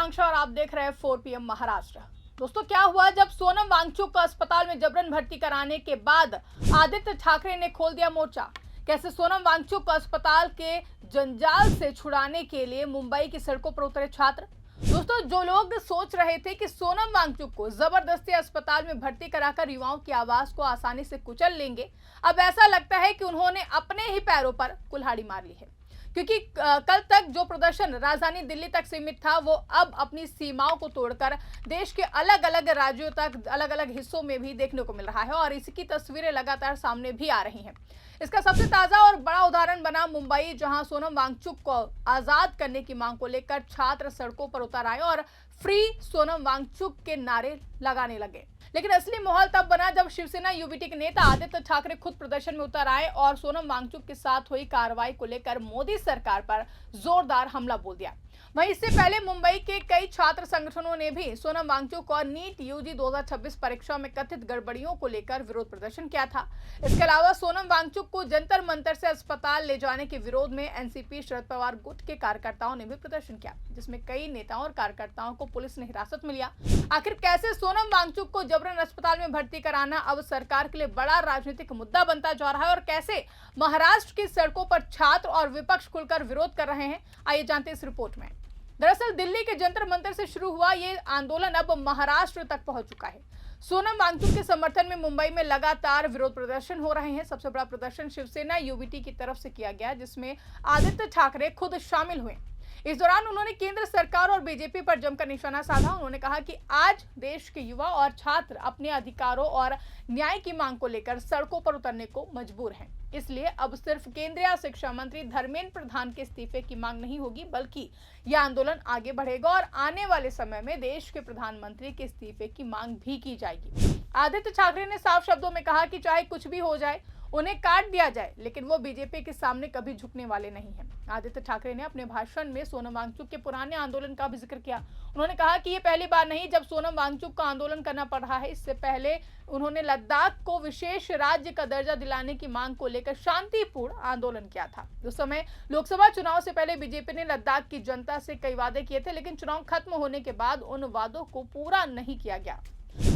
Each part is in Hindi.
आकांक्षा और आप देख रहे हैं 4 PM महाराष्ट्र। दोस्तों, क्या हुआ जब सोनम वांगचुक को अस्पताल में जबरन भर्ती कराने के बाद आदित्य ठाकरे ने खोल दिया मोर्चा। कैसे सोनम वांगचुक को अस्पताल के जंजाल से छुड़ाने के लिए मुंबई की सड़कों पर उतरे छात्र। दोस्तों, जो लोग सोच रहे थे कि सोनम वांगचुक को जबरदस्ती अस्पताल में भर्ती कराकर युवाओं की आवाज को आसानी से कुचल लेंगे, अब ऐसा लगता है कि उन्होंने अपने ही पैरों पर कुल्हाड़ी मार ली है। क्योंकि कल तक जो प्रदर्शन राजधानी दिल्ली तक सीमित था, वो अब अपनी सीमाओं को तोड़कर देश के अलग अलग राज्यों तक, अलग अलग हिस्सों में भी देखने को मिल रहा है और इसकी तस्वीरें लगातार सामने भी आ रही हैं। इसका सबसे ताजा और बड़ा उदाहरण बना मुंबई, जहां सोनम वांगचुक को आजाद करने की मांग को लेकर छात्र सड़कों पर उतर आए और फ्री सोनम वांगचुक के नारे लगाने लगे। लेकिन असली माहौल तब बना जब शिवसेना यूबीटी के नेता आदित्य ठाकरे खुद प्रदर्शन में उतर आए और सोनम वांगचुक के साथ हुई कार्रवाई को लेकर मोदी सरकार पर जोरदार हमला बोल दिया। वहीं इससे पहले मुंबई के कई छात्र संगठनों ने भी सोनम वांगचुक और नीट यूजी 2026 परीक्षा में कथित गड़बड़ियों को लेकर विरोध प्रदर्शन किया था। इसके अलावा सोनम वांगचुक को जंतर मंतर से अस्पताल ले जाने के विरोध में एनसीपी शरद पवार गुट के कार्यकर्ताओं ने भी प्रदर्शन किया, जिसमें कई नेताओं और कार्यकर्ताओं को पुलिस ने हिरासत में लिया। आखिर कैसे सोनम वांगचुक को जबरन अस्पताल में भर्ती कराना अब सरकार के लिए बड़ा राजनीतिक मुद्दा बनता जा रहा है और कैसे महाराष्ट्र की सड़कों पर छात्र और विपक्ष खुलकर विरोध कर रहे हैं, आइए जानते हैं इस रिपोर्ट में। दरअसल दिल्ली के जंतर मंतर से शुरू हुआ ये आंदोलन अब महाराष्ट्र तक पहुंच चुका है। सोनम वांगचुक के समर्थन में मुंबई में लगातार विरोध प्रदर्शन हो रहे हैं। सबसे बड़ा प्रदर्शन शिवसेना यूबीटी की तरफ से किया गया, जिसमें आदित्य ठाकरे खुद शामिल हुए। इस दौरान उन्होंने केंद्र सरकार और बीजेपी पर जमकर निशाना साधा। उन्होंने कहा कि आज देश के युवा और छात्र अपने अधिकारों और न्याय की मांग को लेकर सड़कों पर उतरने को मजबूर हैं। इसलिए अब सिर्फ केंद्रीय शिक्षा मंत्री धर्मेंद्र प्रधान के इस्तीफे की मांग नहीं होगी, बल्कि यह आंदोलन आगे बढ़ेगा और आने वाले समय में देश के प्रधानमंत्री के इस्तीफे की मांग भी की जाएगी। आदित्य ठाकरे ने साफ शब्दों में कहा कि चाहे कुछ भी हो जाए, उन्हें काट दिया जाए, लेकिन वो बीजेपी के सामने कभी झुकने वाले नहीं हैं। आदित्य ठाकरे ने अपने भाषण में सोनम वांगचुक के पुराने आंदोलन का भी जिक्र किया। उन्होंने कहा कि ये पहली बार नहीं जब सोनम वांगचुक का आंदोलन करना पड़ रहा है। इससे पहले उन्होंने लद्दाख को विशेष राज्य का दर्जा दिलाने की मांग को लेकर शांतिपूर्ण आंदोलन किया था। उस समय लोकसभा चुनाव से पहले बीजेपी ने लद्दाख की जनता से कई वादे किए थे, लेकिन चुनाव खत्म होने के बाद उन वादों को पूरा नहीं किया गया।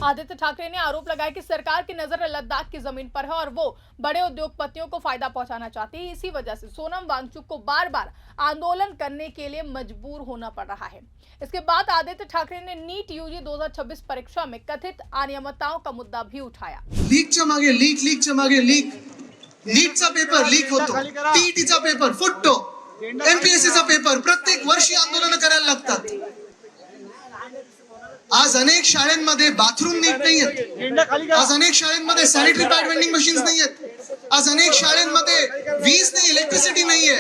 आदित्य ठाकरे ने आरोप लगाया कि सरकार की नजर लद्दाख की जमीन पर है और वो बड़े उद्योगपतियों को फायदा पहुंचाना चाहती है। इसी वजह से सोनम वांगचुक को बार बार आंदोलन करने के लिए मजबूर होना पड़ रहा है। इसके बाद आदित्य ठाकरे ने नीट यूजी 2026 परीक्षा में कथित अनियमितताओं का मुद्दा भी उठाया। लीकच्या मागे लीक, नीटचा पेपर लीक होतो, टीईटीचा पेपर फुटतो, एमपीएससीचा पेपर, प्रत्येक वर्षी आंदोलन करायला लागतात। आज अनेक शाळांमध्ये बाथरूम नीट नाहीयेत, आज अनेक शाळांमध्ये सॅनिटरी पॅड वेंडिंग मशीन्स नाहीयेत, आज अनेक शाळांमध्ये वीज नाही, इलेक्ट्रिसिटी नाहीये।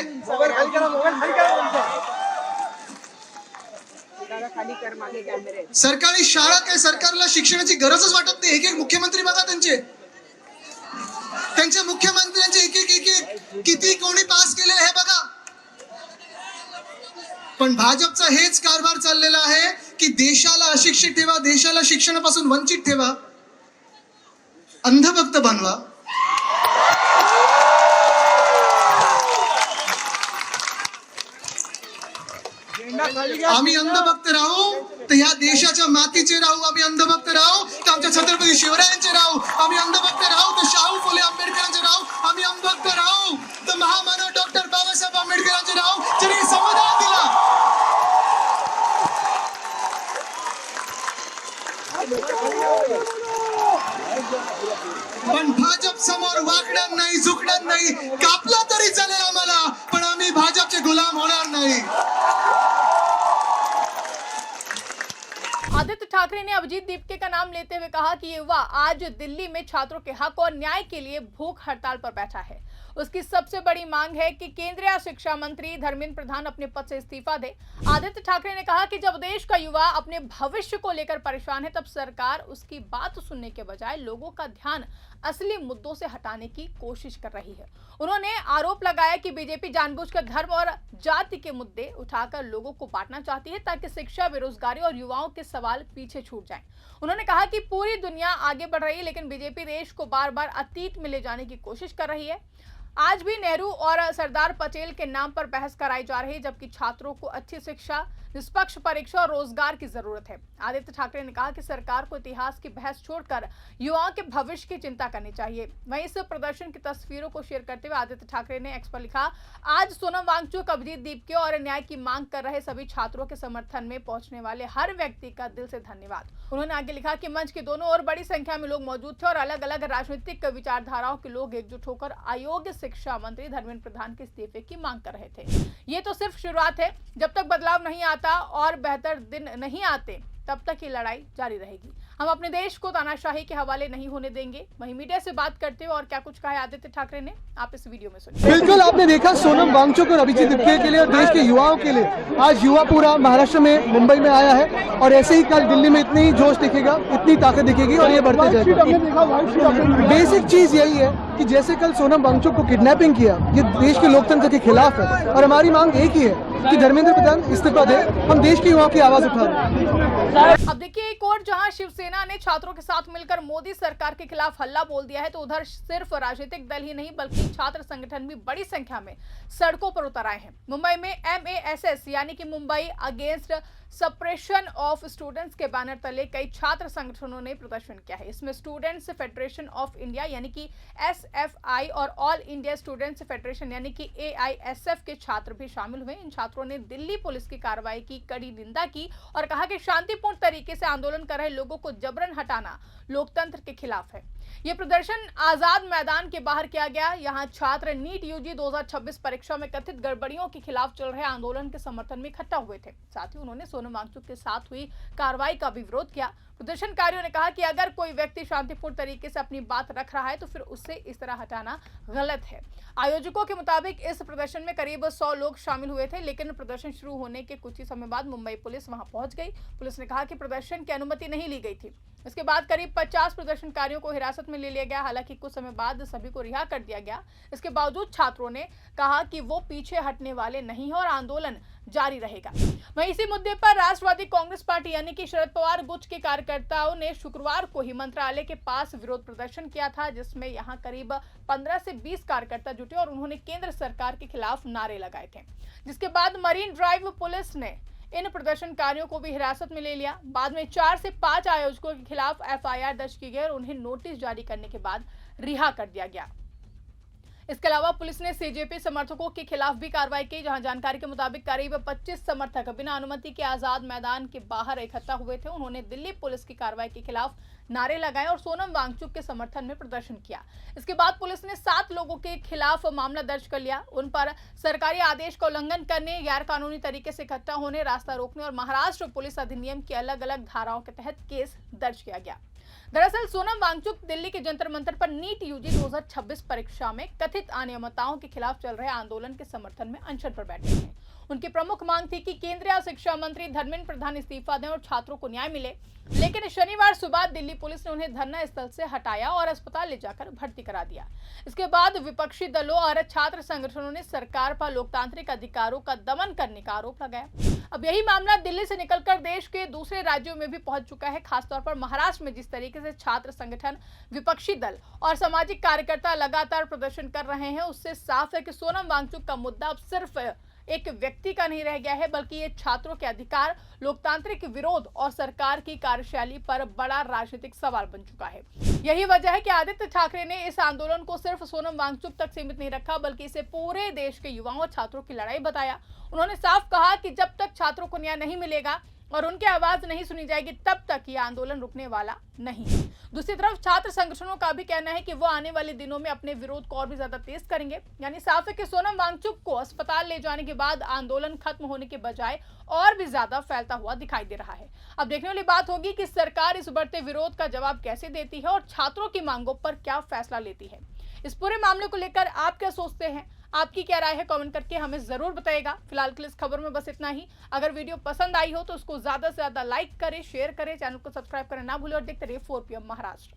सरकारी शाळा काय, सरकारला शिक्षणाची गरजच वाटत नाही। एक एक मुख्यमंत्री बघा, त्यांच्या मुख्यमंत्र्यांचे एक किती कोणी पास केले हे बघा। पण भाजपचा हेच कारभार चाललेला आहे की देशाला अशिक्षित ठेवा, देशाला शिक्षणापासून वंचित ठेवा, अंधभक्त बनवा। आम्ही अंधभक्त राहू तर ह्या देशाच्या मातीचे राहू, आम्ही अंधभक्त राहू तर आमच्या छत्रपती शिवरायांचे राहू, आम्ही अंधभक्त राहू तर शाहू फुले आंबेडकरांचे राहू, आम्ही अंधभक्त राहू तर महामानव डॉक्टर बाबासाहेब आंबेडकरांचे राहू, ज्यांनी संविधान दिला। पण भाजप समोर वाकणार नाही, झुकणार नाही। कापला तरी चालेल आम्हाला, पण आम्ही भाजपचे गुलाम होणार नाही। आदित्य ठाकरे ने अभिजीत दीपके का नाम लेते हुए कहा कि युवा आज दिल्ली में छात्रों के हक और न्याय के लिए भूख हड़ताल पर बैठा है। उसकी सबसे बड़ी मांग है कि केंद्रीय शिक्षा मंत्री धर्मेंद्र प्रधान अपने पद से इस्तीफा दे। आदित्य ठाकरे ने कहा कि जब देश का युवा अपने भविष्य को लेकर परेशान है, तब सरकार उसकी बात सुनने के बजाय लोगों का ध्यान असली मुद्दों से हटाने की कोशिश कर रही है। उन्होंने आरोप लगाया कि बीजेपी जानबूझकर धर्म और जाति के मुद्दे उठाकर लोगों को बांटना चाहती है, ताकि शिक्षा, बेरोजगारी और युवाओं के सवाल पीछे छूट जाएं। उन्होंने कहा कि पूरी दुनिया आगे बढ़ रही है, लेकिन बीजेपी देश को बार बार अतीत में ले जाने की कोशिश कर रही है। आज भी नेहरू और सरदार पटेल के नाम पर बहस कराई जा रही है, जबकि छात्रों को अच्छी शिक्षा, निष्पक्ष परीक्षा और रोजगार की जरूरत है। आदित्य ठाकरे ने कहा कि सरकार को इतिहास की बहस छोड़कर युवाओं के भविष्य की चिंता करनी चाहिए। वहीं इस प्रदर्शन की तस्वीरों को शेयर करते हुए आदित्य ठाकरे ने एक्स पर लिखा, आज सोनम वांगचुक, अभिजीत दीपके और न्याय की मांग कर रहे सभी छात्रों के समर्थन में पहुंचने वाले हर व्यक्ति का दिल से धन्यवाद। उन्होंने आगे लिखा कि मंच के दोनों ओर बड़ी संख्या में लोग मौजूद थे और अलग अलग राजनीतिक विचारधाराओं के लोग एकजुट होकर अयोग्य शिक्षा मंत्री धर्मेंद्र प्रधान के इस्तीफे की मांग कर रहे थे। ये तो सिर्फ शुरुआत है, जब तक बदलाव नहीं आता और बेहतर दिन नहीं आते तब तक ये लड़ाई जारी रहेगी। हम अपने देश को तानाशाही के हवाले नहीं होने देंगे। वहीं मीडिया से बात करते हुए और क्या कुछ कहा है आदित्य ठाकरे ने, आप इस वीडियो में सुनिए। बिल्कुल, आपने देखा सोनम वांगचुक और अभिजीत दीपके के लिए और देश के युवाओं के लिए आज युवा पूरा महाराष्ट्र में, मुंबई में आया है और ऐसे ही कल दिल्ली में इतनी ही जोश दिखेगा, इतनी ताकत दिखेगी और ये बढ़ते जाएगा। बेसिक चीज यही है कि जैसे कल सोनम वांगचुक को किडनैपिंग किया, ये देश के लोकतंत्र के खिलाफ है और हमारी मांग एक ही है कि धर्मेंद्र प्रधान इस्तीफा दे। हम देश के युवाओं की आवाज उठा रहे हैं। अब देखिए, एक और जहां शिवसेना ने छात्रों के साथ मिलकर मोदी सरकार के खिलाफ हल्ला बोल दिया है, तो उधर सिर्फ राजनीतिक दल ही नहीं बल्कि छात्र संगठन भी बड़ी संख्या में सड़कों पर उतर आए हैं। मुंबई में MASS यानी कि Mumbai against suppression of students के बैनर तले कई छात्र संगठनों ने प्रदर्शन किया है। इसमें स्टूडेंट्स फेडरेशन ऑफ इंडिया यानी कि SFI और ऑल इंडिया स्टूडेंट्स फेडरेशन यानी कि AISF के छात्र भी शामिल हुए। इन छात्रों ने दिल्ली पुलिस की कार्रवाई की कड़ी निंदा की और कहा कि शांतिपूर्ण तरीके से आंदोलन कर रहे लोगों को जबरन हटाना लोकतंत्र के खिलाफ है। ये प्रदर्शन आजाद मैदान के बाहर किया गया। यहाँ छात्र नीट UG 2026 परीक्षा में कथित गड़बड़ियों के खिलाफ चल रहे आंदोलन के समर्थन में इकट्ठा हुए थे। साथ ही उन्होंने सोनम वांगचुक के साथ हुई कार्रवाई का भी विरोध किया। प्रदर्शनकारियों ने कहा कि अगर कोई व्यक्ति शांतिपूर्ण तरीके से अपनी बात रख रहा है तो फिर उससे इस तरह हटाना गलत है। आयोजकों के मुताबिक इस प्रदर्शन में करीब 100 लोग शामिल हुए थे, लेकिन प्रदर्शन शुरू होने के कुछ ही समय बाद मुंबई पुलिस वहां पहुंच गई। पुलिस ने कहा कि प्रदर्शन की अनुमति नहीं ली गई थी। इसके बाद करीब 50 प्रदर्शनकारियों को हिरासत में ले लिया गया। हालांकि कुछ समय बाद सभी को रिहा कर दिया गया। इसके बावजूद छात्रों ने कहा कि वो पीछे हटने वाले नहीं है और आंदोलन जारी रहेगा। वहीं इसी मुद्दे पर राष्ट्रवादी कांग्रेस पार्टी यानी कि शरद पवार गुट के कार्यकर्ताओं ने शुक्रवार को ही मंत्रालय के पास विरोध प्रदर्शन किया था, जिसमें यहां करीब 15 से 20 कार्यकर्ता जुटे और उन्होंने केंद्र सरकार के खिलाफ नारे लगाए थे। जिसके बाद मरीन ड्राइव पुलिस ने इन प्रदर्शनकारियों को भी हिरासत में ले लिया। बाद में 4 से 5 आयोजकों के खिलाफ FIR दर्ज की गई और उन्हें नोटिस जारी करने के बाद रिहा कर दिया गया। इसके अलावा पुलिस ने CJP समर्थकों के खिलाफ भी कार्रवाई की, जहां जानकारी के मुताबिक करीब 25 समर्थक बिना अनुमति के आजाद मैदान के बाहर इकट्ठा हुए थे। उन्होंने दिल्ली पुलिस की कार्रवाई के खिलाफ नारे लगाए और सोनम वांगचुक के समर्थन में प्रदर्शन किया। इसके बाद पुलिस ने 7 लोगों के खिलाफ मामला दर्ज कर लिया। उन पर सरकारी आदेश का उल्लंघन करने, गैर कानूनी तरीके से इकट्ठा होने, रास्ता रोकने और महाराष्ट्र पुलिस अधिनियम की अलग अलग धाराओं के तहत केस दर्ज किया गया। दरअसल सोनम वांगचुक दिल्ली के जंतर मंतर पर नीट UG 2026 परीक्षा में कथित अनियमितताओं के खिलाफ चल रहे आंदोलन के समर्थन में अनशन पर बैठे हैं। उनकी प्रमुख मांग थी कि केंद्रीय शिक्षा मंत्री धर्मेंद्र प्रधान इस्तीफा दें और छात्रों को न्याय मिले, लेकिन शनिवार सुबह दिल्ली पुलिस ने उन्हें धरना स्थल से हटाया और अस्पताल ले जाकर भर्ती करा दिया। इसके बाद विपक्षी दलों और छात्र संगठनों ने सरकार पर लोकतांत्रिक अधिकारों का दमन करने का आरोप लगाया। अब यही मामला दिल्ली से निकलकर देश के दूसरे राज्यों में भी पहुंच चुका है। खासतौर पर महाराष्ट्र में जिस तरीके से छात्र संगठन, विपक्षी दल और सामाजिक कार्यकर्ता लगातार प्रदर्शन कर रहे हैं, उससे साफ है कि सोनम वांगचुक का मुद्दा अब सिर्फ एक व्यक्ति का नहीं रह गया है, बल्कि ये छात्रों के अधिकार, लोकतांत्रिक विरोध और सरकार की कार्यशैली पर बड़ा राजनीतिक सवाल बन चुका है। यही वजह है कि आदित्य ठाकरे ने इस आंदोलन को सिर्फ सोनम वांगचुक तक सीमित नहीं रखा, बल्कि इसे पूरे देश के युवाओं और छात्रों की लड़ाई बताया। उन्होंने साफ कहा कि जब तक छात्रों को न्याय नहीं मिलेगा और उनकी आवाज नहीं सुनी जाएगी, तब तक ये आंदोलन रुकने वाला नहीं। दूसरी तरफ छात्र संगठनों का भी कहना है कि वो आने वाले दिनों में अपने विरोध को और भी ज्यादा तेज करेंगे। यानी साफ है कि सोनम वांगचुक को अस्पताल ले जाने के बाद आंदोलन खत्म होने के बजाय और भी ज्यादा फैलता हुआ दिखाई दे रहा है। अब देखने वाली बात होगी कि सरकार इस बढ़ते विरोध का जवाब कैसे देती है और छात्रों की मांगों पर क्या फैसला लेती है। इस पूरे मामले को लेकर आप क्या सोचते हैं, आपकी क्या राय है, कमेंट करके हमें जरूर बताइएगा। फिलहाल के लिए इस खबर में बस इतना ही। अगर वीडियो पसंद आई हो तो उसको ज्यादा से ज्यादा लाइक करें, शेयर करें, चैनल को सब्सक्राइब करना ना भूलें और देखते रहिए 4 PM महाराष्ट्र।